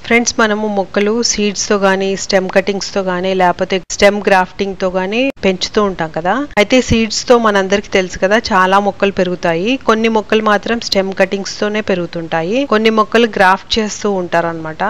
Friends మనము మొక్కలు seeds తో గానీ స్టెమ్ కటింగ్స్ తో గానీ లేకపోతే స్టెమ్ గ్రాఫ్టింగ్ తో గానీ పెంచుతూ ఉంటాం కదా. అయితే సీడ్స్ తో మనందరికి తెలుసు కదా చాలా మొక్కలు పెరుగుతాయి. కొన్ని మొక్కలు మాత్రం స్టెమ్ కటింగ్స్ తోనే పెరుగుతుంటాయి. కొన్ని మొక్కలు గ్రాఫ్ట్ చేస్తూ ఉంటారు అనమాట.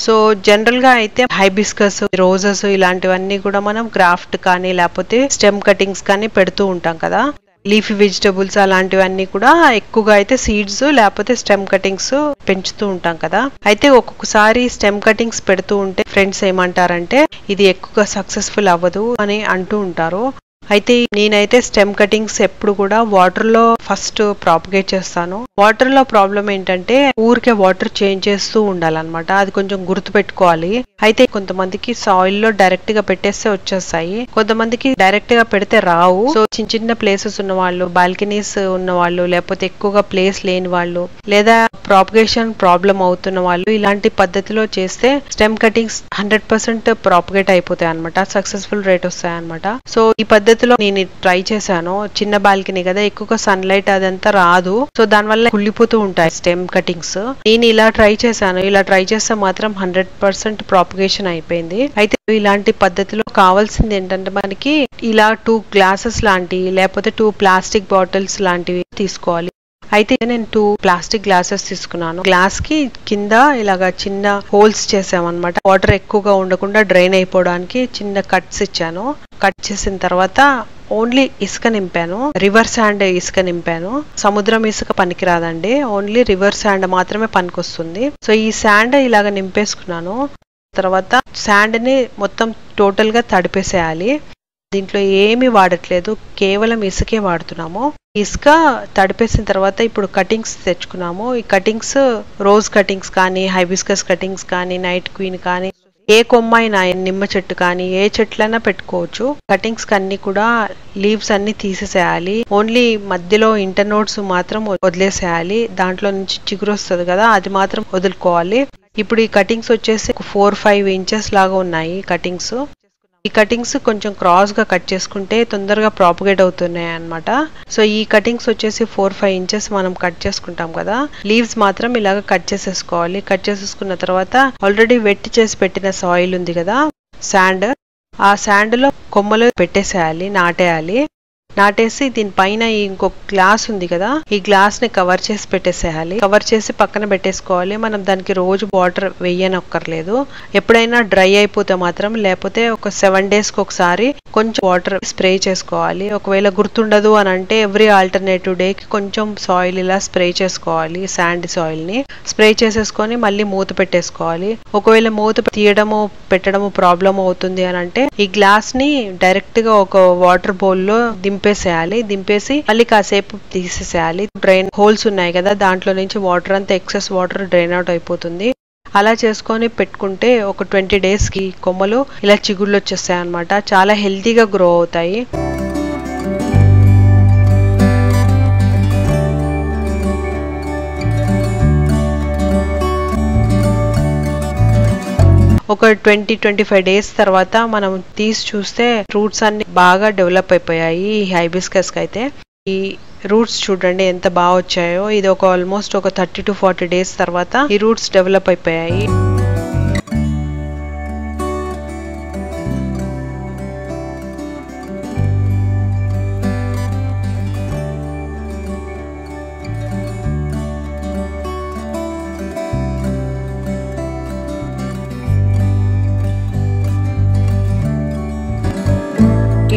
సో జనరల్ గా అయితే హైబిస్కస్, రోజెస్ ఇలాంటివన్నీ కూడా మనం గ్రాఫ్ట్ కానీ లేకపోతే స్టెమ్ కటింగ్స్ కానీ పెడుతూ ఉంటాం కదా. లీఫీ వెజిటబుల్స్ అలాంటివన్నీ కూడా ఎక్కువగా అయితే సీడ్స్ లేకపోతే స్టెమ్ కటింగ్స్ పెంచుతూ ఉంటాం కదా. అయితే ఒక్కొక్కసారి స్టెమ్ కటింగ్స్ పెడుతూ ఉంటే ఫ్రెండ్స్ ఏమంటారంటే ఇది ఎక్కువగా సక్సెస్ఫుల్ అవ్వదు అని అంటూ ఉంటారు. అయితే నేనైతే స్టెమ్ కటింగ్స్ ఎప్పుడు కూడా వాటర్ లో ఫస్ట్ ప్రాపగేట్ చేస్తాను. వాటర్ లో ప్రాబ్లం ఏంటంటే ఊరికే వాటర్ చేంజ్ చేస్తూ ఉండాలన్నమాట. అది కొంచెం గుర్తు పెట్టుకోవాలి. అయితే కొంతమందికి సాయిల్ లో డైరెక్ట్ గా పెట్టేస్తే వచ్చేస్తాయి, కొంతమందికి డైరెక్ట్ గా పెడితే రావు. సో చిన్న చిన్న ప్లేసెస్ ఉన్న వాళ్ళు, బాల్కనీస్ ఉన్న వాళ్ళు, లేకపోతే ఎక్కువగా ప్లేస్ లేని వాళ్ళు, లేదా ప్రాపగేషన్ ప్రాబ్లం అవుతున్న వాళ్ళు ఇలాంటి పద్ధతిలో చేస్తే స్టెమ్ కటింగ్స్ 100% ప్రాపగేట్ అయిపోతాయి అనమాట. సక్సెస్ఫుల్ రేట్ వస్తాయి అనమాట. సో ఈ పద్ధతిలో నేను ట్రై చేశాను. చిన్న బాల్కనీ కదా, ఎక్కువగా సన్లైట్ అదంతా రాదు. సో దానివల్ల కుళ్ళిపోతూ ఉంటాయి స్టెమ్ కటింగ్స్. నేను ఇలా ట్రై చేశాను. ఇలా ట్రై చేస్తే మాత్రం 100% ప్రాపగేషన్ అయిపోయింది. అయితే ఇలాంటి పద్ధతిలో కావాల్సింది ఏంటంటే మనకి ఇలా 2 గ్లాసెస్ లాంటివి లేకపోతే 2 ప్లాస్టిక్ బాటిల్స్ లాంటివి తీసుకోవాలి. అయితే నేను 2 ప్లాస్టిక్ గ్లాసెస్ తీసుకున్నాను. గ్లాస్ కి కింద ఇలాగా చిన్న హోల్స్ చేసామన్నమాట. వాటర్ ఎక్కువగా ఉండకుండా డ్రైన్ అయిపోవడానికి చిన్న కట్స్ ఇచ్చాను. కట్ చేసిన తర్వాత ఓన్లీ ఇసుక నింపాను. రివర్ శాండ్ ఇసుక నింపాను. సముద్రం ఇసుక పనికిరాదండి, ఓన్లీ రివర్ శాండ్ మాత్రమే పనికొస్తుంది. సో ఈ శాండ్ ఇలాగ నింపేసుకున్నాను. తర్వాత శాండ్ ని మొత్తం టోటల్ గా తడిపేసేయాలి. దీంట్లో ఏమి వాడట్లేదు, కేవలం ఇసుకే వాడుతున్నాము. ఇసుక తడిపేసిన తర్వాత ఇప్పుడు కటింగ్స్ తెచ్చుకున్నాము. ఈ కటింగ్స్ రోజ్ కటింగ్స్ కానీ, హైబిస్కస్ కటింగ్స్ కానీ, నైట్ క్వీన్ కానీ, ఏ కొమ్మ అయినా, నిమ్మ చెట్టు కానీ ఏ చెట్లైనా పెట్టుకోవచ్చు. కటింగ్స్ అన్ని కూడా లీవ్స్ అన్ని తీసేసేయాలి. ఓన్లీ మధ్యలో ఇంటర్నోడ్స్ మాత్రం వదిలేసేయాలి. దాంట్లో నుంచి చిగురు వస్తుంది కదా, అది మాత్రం వదులుకోవాలి. ఇప్పుడు ఈ కటింగ్స్ వచ్చేసి 4-5 ఇంచెస్ లాగా ఉన్నాయి కటింగ్స్. ఈ కటింగ్స్ కొంచెం క్రాస్ గా కట్ చేసుకుంటే తొందరగా ప్రాపగేట్ అవుతున్నాయి అన్నమాట. సో ఈ కటింగ్స్ వచ్చేసి 4-5 ఇంచెస్ మనం కట్ చేసుకుంటాం కదా. లీవ్స్ మాత్రం ఇలాగ కట్ చేసేసుకోవాలి. కట్ చేసేసుకున్న తర్వాత ఆల్రెడీ వెట్ చేసి పెట్టిన సాయిల్ ఉంది కదా, శాండ్, ఆ శాండ్ లో కొమ్మలు పెట్టేసేయాలి, నాటేయాలి. నాటేసి దీనిపైన ఇంకొక గ్లాస్ ఉంది కదా, ఈ గ్లాస్ ని కవర్ చేసి పెట్టేసేయాలి. కవర్ చేసి పక్కన పెట్టేసుకోవాలి. మనం దానికి రోజు వాటర్ వేయనక్కర్లేదు. ఎప్పుడైనా డ్రై అయిపోతే మాత్రం, లేకపోతే ఒక 7 days కి ఒకసారి కొంచెం వాటర్ స్ప్రే చేసుకోవాలి. ఒకవేళ గుర్తుండదు అని అంటే ఎవ్రీ ఆల్టర్నేటివ్ డే కి కొంచెం సాయిల్ ఇలా స్ప్రే చేసుకోవాలి. శాండ్ సాయిల్ ని స్ప్రే చేసేసుకొని మళ్ళీ మూత పెట్టేసుకోవాలి. ఒకవేళ మూత తీయడము పెట్టడము ప్రాబ్లం అవుతుంది అని అంటే ఈ గ్లాస్ ని డైరెక్ట్ గా ఒక వాటర్ బౌల్ లో దింపేసేయాలి. దింపేసి మళ్ళీ కాసేపు తీసేసేయాలి. డ్రైన్ హోల్స్ ఉన్నాయి కదా, దాంట్లో నుంచి వాటర్ అంతా ఎక్సెస్ వాటర్ డ్రైన్ అవుట్ అయిపోతుంది. అలా చేసుకొని పెట్టుకుంటే ఒక 20 days కి కొమ్మలు ఇలా చిగుళ్ళు వచ్చేస్తాయి అన్నమాట. చాలా హెల్తీగా గ్రో అవుతాయి. ఒక 20-25 days తర్వాత మనం తీసి చూస్తే రూట్స్ అన్ని బాగా డెవలప్ అయిపోయాయి. ఈ హైబిస్కస్ కి అయితే ఈ రూట్స్ చూడండి ఎంత బాగా వచ్చాయో. ఇది ఒక ఆల్మోస్ట్ ఒక 30-40 days తర్వాత ఈ రూట్స్ డెవలప్ అయిపోయాయి.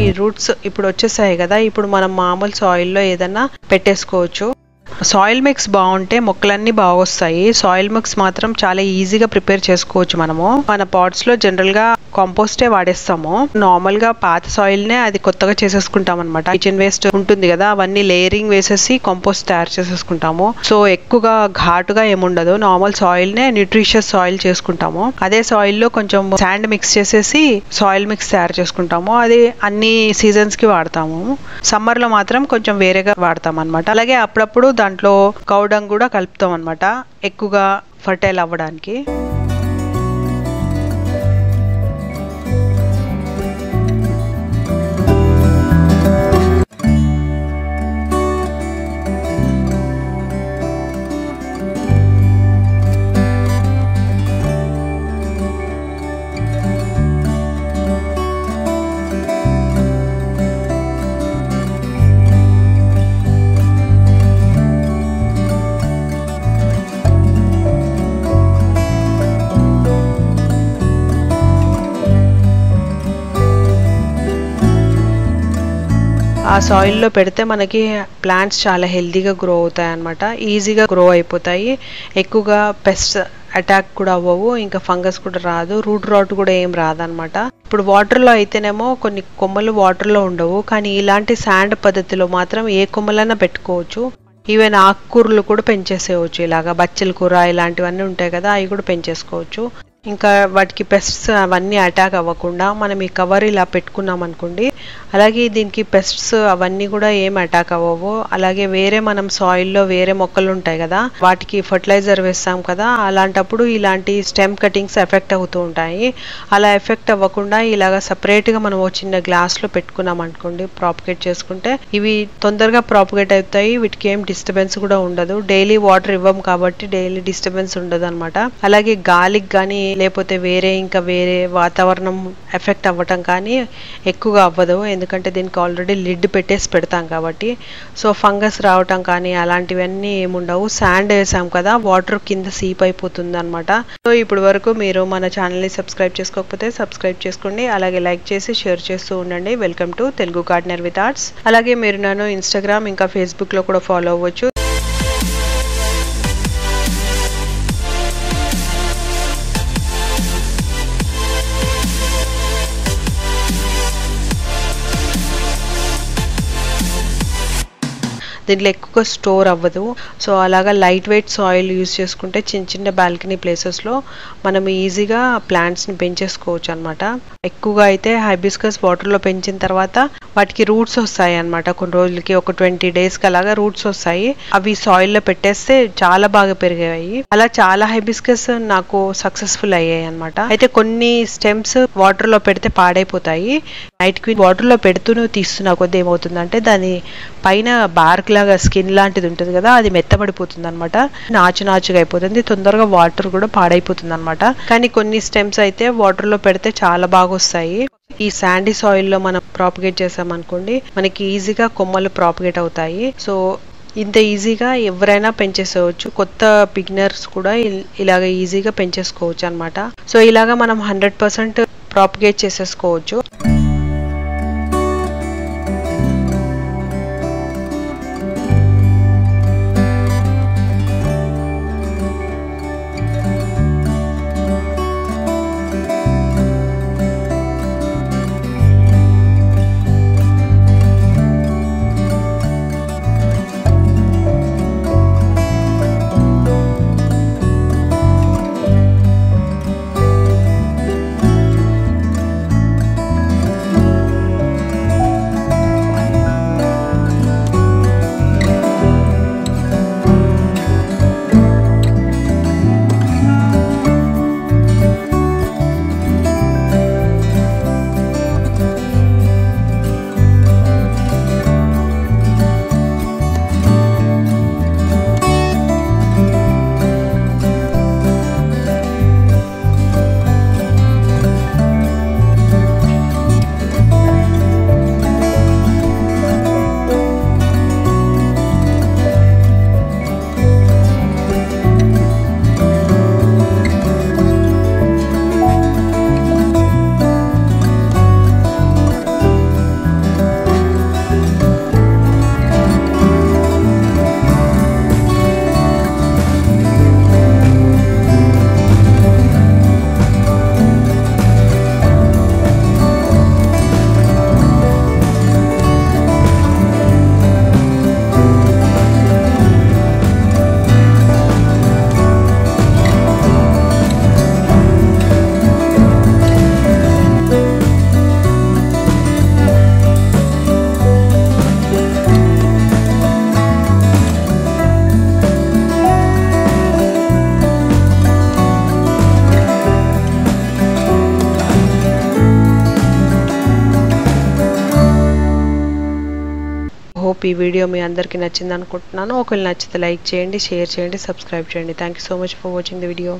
ఈ రూట్స్ ఇప్పుడు వచ్చేసాయి కదా, ఇప్పుడు మనం మామూలు సాయిల్ లో ఏదైనా పెట్టేసుకోవచ్చు. సాయిల్ మిక్స్ బాగుంటే మొక్కలన్నీ బాగా వస్తాయి. సాయిల్ మిక్స్ మాత్రం చాలా ఈజీగా ప్రిపేర్ చేసుకోవచ్చు. మనము మన పాట్స్ లో జనరల్ గా కాంపోస్టే వాడేస్తాము. నార్మల్ గా పాత సాయిల్ నే అది కొత్తగా చేసేసుకుంటాం అనమాట. కిచెన్ వేస్ట్ ఉంటుంది కదా, అవన్నీ లేయరింగ్ వేసేసి కాంపోస్ట్ తయారు చేసేసుకుంటాము. సో ఎక్కువగా ఘాటుగా ఏముండదు. నార్మల్ సాయిల్ నే న్యూట్రిషియస్ సాయిల్ చేసుకుంటాము. అదే సాయిల్ లో కొంచెం శాండ్ మిక్స్ చేసేసి సాయిల్ మిక్స్ తయారు చేసుకుంటాము. అది అన్ని సీజన్స్ కి వాడతాము. సమ్మర్ లో మాత్రం కొంచెం వేరేగా వాడతాం అనమాట. అలాగే అప్పుడప్పుడు దాంట్లో కౌ డంగ్ కూడా కలుపుతాం అనమాట, ఎక్కువగా ఫర్టైల్ అవ్వడానికి. ఆ సాయిల్లో పెడితే మనకి ప్లాంట్స్ చాలా హెల్తీగా గ్రో అవుతాయి అన్నమాట. ఈజీగా గ్రో అయిపోతాయి, ఎక్కువగా పెస్ట్ అటాక్ కూడా అవ్వవు, ఇంకా ఫంగస్ కూడా రాదు, రూట్ రాట్ కూడా ఏం రాదనమాట. ఇప్పుడు వాటర్లో అయితేనేమో కొన్ని కొమ్మలు వాటర్లో ఉండవు, కానీ ఇలాంటి శాండ్ పద్ధతిలో మాత్రం ఏ కొమ్మలైనా పెట్టుకోవచ్చు. ఈవెన్ ఆకుకూరలు కూడా పెంచేసేయచ్చు, ఇలాగా బచ్చల కూర ఇలాంటివన్నీ ఉంటాయి కదా, అవి కూడా పెంచేసుకోవచ్చు. ఇంకా వాటికి పెస్ట్స్ అవన్నీ అటాక్ అవ్వకుండా మనం ఈ కవర్ ఇలా పెట్టుకున్నాం అనుకోండి, అలాగే దీనికి పెస్ట్స్ అవన్నీ కూడా ఏం అటాక్ అవ్వవు. అలాగే వేరే మనం సాయిల్లో వేరే మొక్కలు ఉంటాయి కదా, వాటికి ఫర్టిలైజర్ వేస్తాం కదా, అలాంటప్పుడు ఇలాంటి స్టెమ్ కటింగ్స్ ఎఫెక్ట్ అవుతూ ఉంటాయి. అలా ఎఫెక్ట్ అవ్వకుండా ఇలాగ సపరేట్గా మనం చిన్న గ్లాస్లో పెట్టుకున్నాం అనుకోండి, ప్రాపగేట్ చేసుకుంటే ఇవి తొందరగా ప్రాపగేట్ అవుతాయి, వీటికి ఏం డిస్టర్బెన్స్ కూడా ఉండదు. డైలీ వాటర్ ఇవ్వం కాబట్టి డైలీ డిస్టర్బెన్స్ ఉండదు అనమాట. అలాగే గాలికి కానీ లేకపోతే ఇంకా వేరే వాతావరణం ఎఫెక్ట్ అవ్వటం కానీ ఎక్కువగా అవ్వదు, ఎందుకంటే దీనికి ఆల్రెడీ లిడ్ పెట్టేసి పెడతాం కాబట్టి. సో ఫంగస్ రావటం కానీ అలాంటివన్నీ ఏముండవు. శాండ్ వేసాం కదా, వాటర్ కింద సీప్ అయిపోతుంది అనమాట. సో ఇప్పుడు వరకు మీరు మన ఛానల్ని సబ్స్క్రైబ్ చేసుకోకపోతే సబ్స్క్రైబ్ చేసుకోండి, అలాగే లైక్ చేసి షేర్ చేస్తూ ఉండండి. Welcome to Telugu gardener with arts. అలాగే మీరు నన్ను ఇన్స్టాగ్రామ్ ఇంకా ఫేస్బుక్లో కూడా ఫాలో అవ్వచ్చు. దీంట్లో ఎక్కువగా స్టోర్ అవ్వదు. సో అలాగా లైట్ వెయిట్ సాయిల్ యూజ్ చేసుకుంటే చిన్న చిన్న బాల్కనీ ప్లేసెస్లో మనం ఈజీగా ప్లాంట్స్ని పెంచేసుకోవచ్చు అనమాట. ఎక్కువగా అయితే హైబిస్కస్ వాటర్లో పెంచిన తర్వాత వాటికి రూట్స్ వస్తాయి అనమాట. కొన్ని రోజులకి ఒక 20 డేస్కి అలాగా రూట్స్ వస్తాయి. అవి సాయిల్లో పెట్టేస్తే చాలా బాగా పెరిగాయి. అలా చాలా హైబిస్కస్ నాకు సక్సెస్ఫుల్ అయ్యాయి అనమాట. అయితే కొన్ని స్టెమ్స్ వాటర్లో పెడితే పాడైపోతాయి. నైట్ క్వీన్ వాటర్లో పెడుతూనే తీస్తున్నా కొద్ది ఏమవుతుందంటే దాని పైన బార్క్ లాగా స్కిన్ లాంటిది ఉంటుంది కదా, అది మెత్తబడిపోతుంది అనమాట, నాచుగా అయిపోతుంది, తొందరగా వాటర్ కూడా పాడైపోతుంది అనమాట. కానీ కొన్ని స్టెమ్స్ అయితే వాటర్లో పెడితే చాలా బాగా వస్తాయి. ఈ శాండీ సాయిల్లో మనం ప్రాపగేట్ చేసామనుకోండి, మనకి ఈజీగా కొమ్మలు ప్రాపగేట్ అవుతాయి. సో ఇంత ఈజీగా ఎవరైనా పెంచేసుకోవచ్చు, కొత్త బిగినర్స్ కూడా ఇలాగ ఈజీగా పెంచేసుకోవచ్చు అనమాట. సో ఇలాగా మనం 100% ప్రాపగేట్ చేసేసుకోవచ్చు. హోప్ ఈ వీడియో మీ అందరికీ నచ్చింది అనుకుంటున్నాను. ఒకవేళ నచ్చితే లైక్ చేయండి, షేర్ చేయండి, సబ్స్క్రైబ్ చేయండి. Thank you so much for watching the video.